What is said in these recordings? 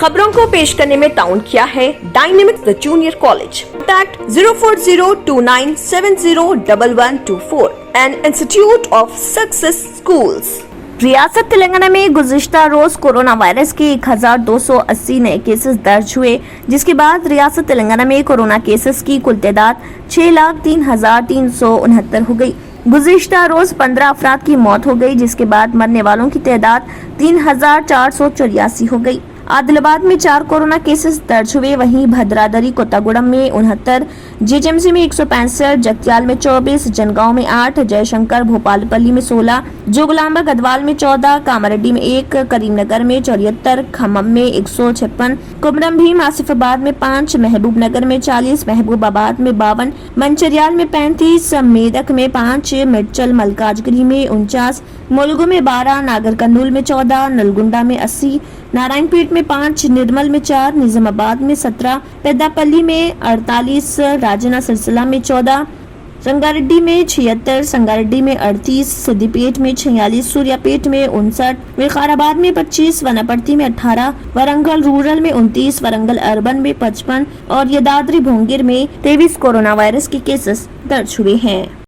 खबरों को पेश करने में ताउन किया है dynamics the junior college. Contact 04029701124 and institute of success schools. रियासत तेलंगाना में गुज़िश्ता रोज कोरोना वायरस के 1280 नए केसेस दर्ज हुए, जिसके बाद रियासत तेलंगाना में कोरोना केसेस की कुल तादाद 6,03,369 हो गई। गुज़िश्ता रोज 15 अफराद की मौत हो गई, जिसके बाद मरने वालों की तादाद 3,484 हो गई। आदिलाबाद में 4 कोरोना केसेस दर्ज हुए, वहीं भद्रादरी कोत्तागुड़म में 69, जीएचएमसी में 165, जगत्याल में 24, जनगांव में 8, जयशंकर भोपालपल्ली में 16, जोगलांबा गढ़वाल में 14, कामारेड्डी में 1, करीमनगर में 74, खम्मम में 156, कुमरम भीम आसिफाबाद में 5, महबूबनगर में 40, महबूबाबाद में 52, मंचरियाल में 35, मेदक में 5, मिर्चल मलकाजगिरी में 49, मुलुगु में 12, नागर कर्नूल में 14, नलगुंडा में 80, नारायणपेट में 5, निर्मल में 4, निजामाबाद में 17, पेद्दापल्ली में 48, राजना सिलसिला में 14, संगारेड्डी में 76, संगारेड्डी में 38, सिद्दीपेट में 46, सूर्यापेट में 59, विकाराबाद में 25, वनापर्ती में 18, वरंगल रूरल में 29, वरंगल अर्बन में 55 और यदाद्री भोंगिर में 23 कोरोना वायरस के केसेस दर्ज हुए हैं।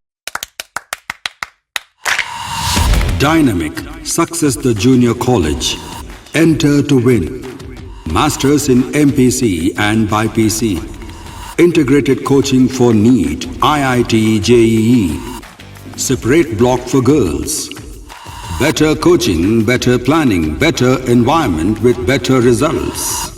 Dynamic Success the Junior College. Enter to win. Masters in MPC and BPC. Integrated coaching for NEET, IIT, JEE. Separate block for girls. Better coaching, better planning, better environment with better results.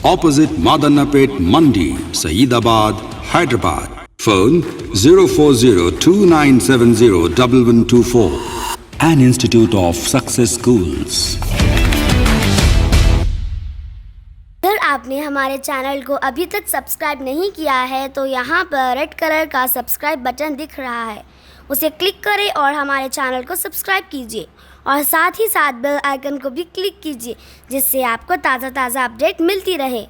Opposite Madanapet Mandi, Saeedabad, Hyderabad. Phone 04029701124. An Institute of Success Schools. अगर आपने हमारे channel को अभी तक subscribe नहीं किया है तो यहाँ पर रेड कलर का सब्सक्राइब बटन दिख रहा है, उसे क्लिक करें और हमारे चैनल को सब्सक्राइब कीजिए और साथ ही साथ बेल आइकन को भी क्लिक कीजिए, जिससे आपको ताज़ा अपडेट मिलती रहे।